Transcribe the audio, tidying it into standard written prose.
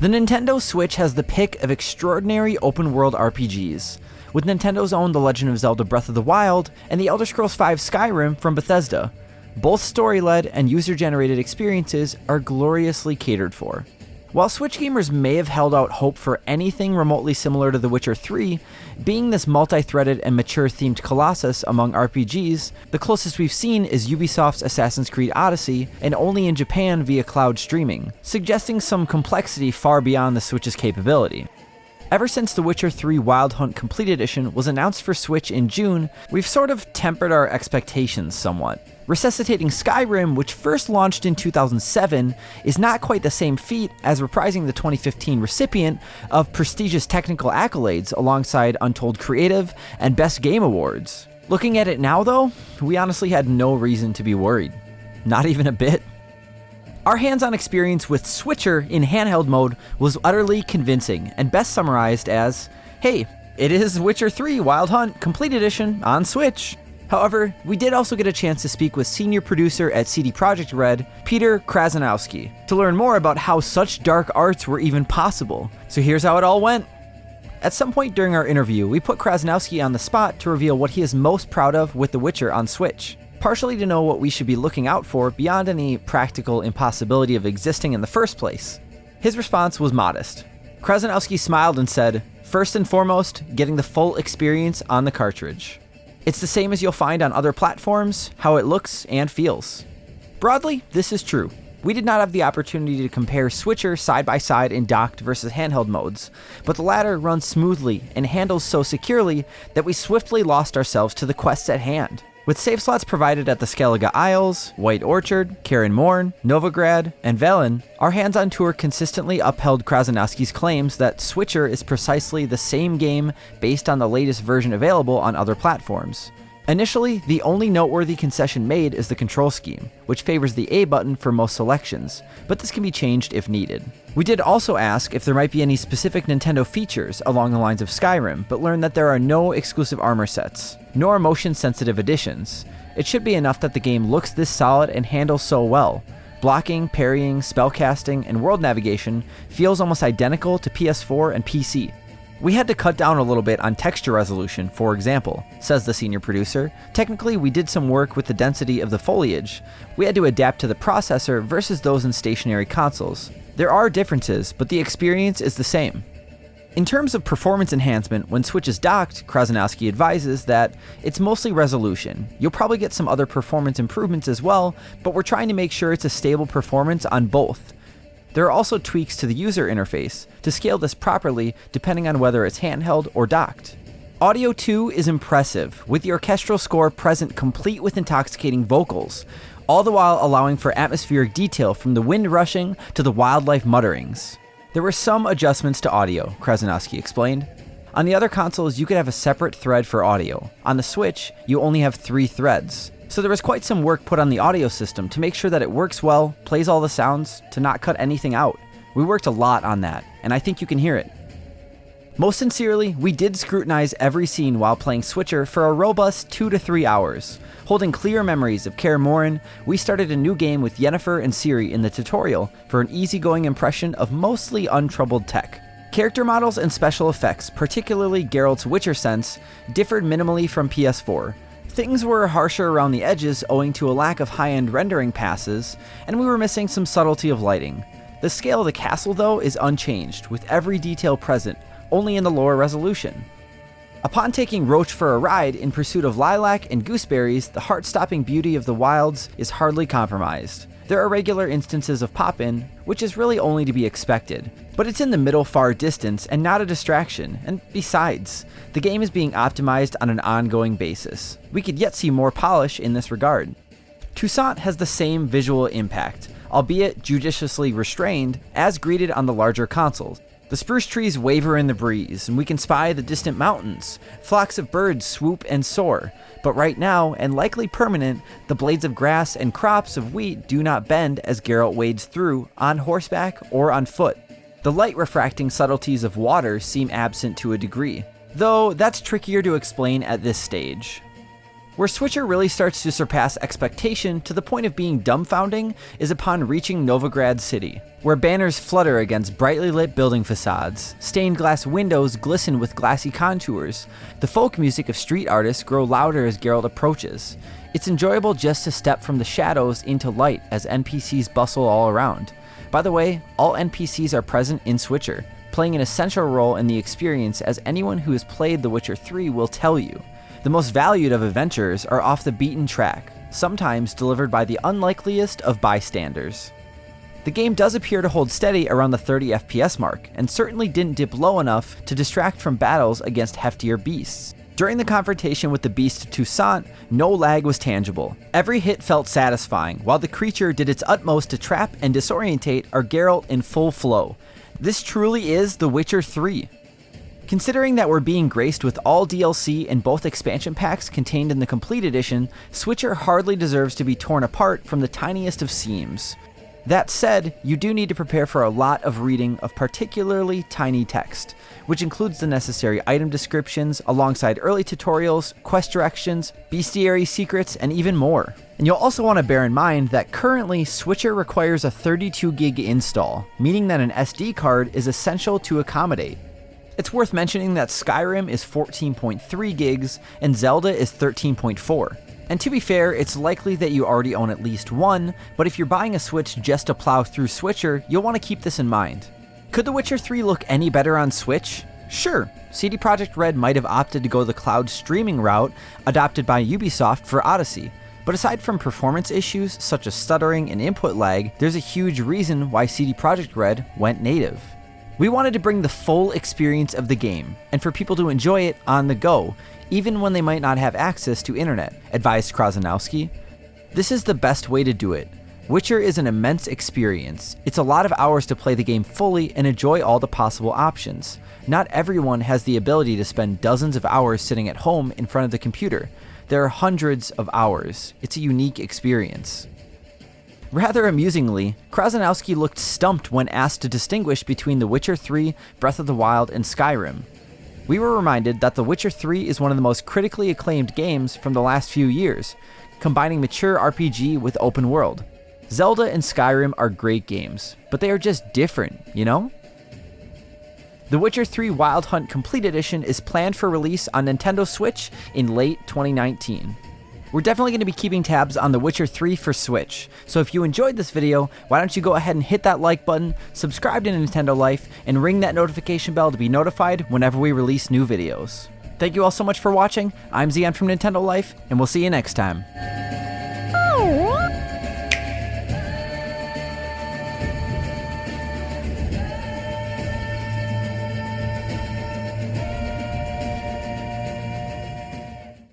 The Nintendo Switch has the pick of extraordinary open-world RPGs, with Nintendo's own The Legend of Zelda Breath of the Wild and The Elder Scrolls V Skyrim from Bethesda. Both story-led and user-generated experiences are gloriously catered for. While Switch gamers may have held out hope for anything remotely similar to The Witcher 3, being this multi-threaded and mature-themed colossus among RPGs, the closest we've seen is Ubisoft's Assassin's Creed Odyssey, and only in Japan via cloud streaming, suggesting some complexity far beyond the Switch's capability. Ever since The Witcher 3 Wild Hunt Complete Edition was announced for Switch in June, we've sort of tempered our expectations somewhat. Resuscitating Skyrim, which first launched in 2007, is not quite the same feat as reprising the 2015 recipient of prestigious technical accolades alongside Untold Creative and Best Game Awards. Looking at it now though, we honestly had no reason to be worried. Not even a bit. Our hands-on experience with Switcher in handheld mode was utterly convincing and best summarized as, hey, it is Witcher 3 Wild Hunt Complete Edition on Switch. However, we did also get a chance to speak with senior producer at CD Projekt Red, Peter Krasnowski, to learn more about how such dark arts were even possible. So here's how it all went. At some point during our interview, we put Krasnowski on the spot to reveal what he is most proud of with The Witcher on Switch, partially to know what we should be looking out for beyond any practical impossibility of existing in the first place. His response was modest. Krasnowski smiled and said, first and foremost, getting the full experience on the cartridge. It's the same as you'll find on other platforms, how it looks and feels. Broadly, this is true. We did not have the opportunity to compare Switcher side by side in docked versus handheld modes, but the latter runs smoothly and handles so securely that we swiftly lost ourselves to the quests at hand. With save slots provided at the Skellige Isles, White Orchard, Karin Morn, Novigrad, and Velen, our hands-on tour consistently upheld Krasnowski's claims that Switcher is precisely the same game based on the latest version available on other platforms. Initially, the only noteworthy concession made is the control scheme, which favors the A button for most selections, but this can be changed if needed. We did also ask if there might be any specific Nintendo features along the lines of Skyrim, but learned that there are no exclusive armor sets, nor motion-sensitive additions. It should be enough that the game looks this solid and handles so well. Blocking, parrying, spellcasting, and world navigation feels almost identical to PS4 and PC. We had to cut down a little bit on texture resolution, for example, says the senior producer. Technically, we did some work with the density of the foliage. We had to adapt to the processor versus those in stationary consoles. There are differences, but the experience is the same. In terms of performance enhancement, when Switch is docked, Krasnowski advises that it's mostly resolution. You'll probably get some other performance improvements as well, but we're trying to make sure it's a stable performance on both. There are also tweaks to the user interface to scale this properly depending on whether it's handheld or docked. Audio too is impressive, with the orchestral score present complete with intoxicating vocals, all the while allowing for atmospheric detail from the wind rushing to the wildlife mutterings. There were some adjustments to audio, Krasnowski explained. On the other consoles, you could have a separate thread for audio. On the Switch, you only have 3 threads. So there was quite some work put on the audio system to make sure that it works well, plays all the sounds, to not cut anything out. We worked a lot on that, and I think you can hear it. Most sincerely, we did scrutinize every scene while playing Switcher for a robust 2 to 3 hours. Holding clear memories of Kaer Morhen, we started a new game with Yennefer and Ciri in the tutorial for an easygoing impression of mostly untroubled tech. Character models and special effects, particularly Geralt's Witcher sense, differed minimally from PS4. Things were harsher around the edges owing to a lack of high-end rendering passes, and we were missing some subtlety of lighting. The scale of the castle, though, is unchanged, with every detail present, only in the lower resolution. Upon taking Roach for a ride in pursuit of lilac and gooseberries, the heart-stopping beauty of the wilds is hardly compromised. There are regular instances of pop-in, which is really only to be expected, but it's in the middle far distance and not a distraction, and besides, the game is being optimized on an ongoing basis. We could yet see more polish in this regard. Toussaint has the same visual impact, albeit judiciously restrained, as greeted on the larger consoles. The spruce trees waver in the breeze, and we can spy the distant mountains. Flocks of birds swoop and soar, but right now, and likely permanent, the blades of grass and crops of wheat do not bend as Geralt wades through, on horseback or on foot. The light refracting subtleties of water seem absent to a degree, though that's trickier to explain at this stage. Where Switcher really starts to surpass expectation to the point of being dumbfounding is upon reaching Novigrad City, where banners flutter against brightly lit building facades, stained glass windows glisten with glassy contours, the folk music of street artists grow louder as Geralt approaches. It's enjoyable just to step from the shadows into light as NPCs bustle all around. By the way, all NPCs are present in Switcher, playing an essential role in the experience as anyone who has played The Witcher 3 will tell you. The most valued of adventurers are off the beaten track, sometimes delivered by the unlikeliest of bystanders. The game does appear to hold steady around the 30 FPS mark, and certainly didn't dip low enough to distract from battles against heftier beasts. During the confrontation with the beast Toussaint, no lag was tangible. Every hit felt satisfying, while the creature did its utmost to trap and disorientate our Geralt in full flow. This truly is The Witcher 3. Considering that we're being graced with all DLC and both expansion packs contained in the Complete Edition, Switcher hardly deserves to be torn apart from the tiniest of seams. That said, you do need to prepare for a lot of reading of particularly tiny text, which includes the necessary item descriptions alongside early tutorials, quest directions, bestiary secrets, and even more. And you'll also want to bear in mind that currently Switcher requires a 32 gig install, meaning that an SD card is essential to accommodate. It's worth mentioning that Skyrim is 14.3 gigs and Zelda is 13.4. And to be fair, it's likely that you already own at least one, but if you're buying a Switch just to plow through Switcher, you'll want to keep this in mind. Could The Witcher 3 look any better on Switch? Sure, CD Projekt Red might have opted to go the cloud streaming route adopted by Ubisoft for Odyssey, but aside from performance issues such as stuttering and input lag, there's a huge reason why CD Projekt Red went native. We wanted to bring the full experience of the game, and for people to enjoy it on the go, even when they might not have access to internet, advised Krasnowski. This is the best way to do it. Witcher is an immense experience. It's a lot of hours to play the game fully and enjoy all the possible options. Not everyone has the ability to spend dozens of hours sitting at home in front of the computer. There are hundreds of hours. It's a unique experience. Rather amusingly, Krasnowski looked stumped when asked to distinguish between The Witcher 3, Breath of the Wild, and Skyrim. We were reminded that The Witcher 3 is one of the most critically acclaimed games from the last few years, combining mature RPG with open world. Zelda and Skyrim are great games, but they are just different, you know? The Witcher 3 Wild Hunt Complete Edition is planned for release on Nintendo Switch in late 2019. We're definitely going to be keeping tabs on The Witcher 3 for Switch, so if you enjoyed this video, why don't you go ahead and hit that like button, subscribe to Nintendo Life, and ring that notification bell to be notified whenever we release new videos. Thank you all so much for watching. I'm Zion from Nintendo Life, and we'll see you next time.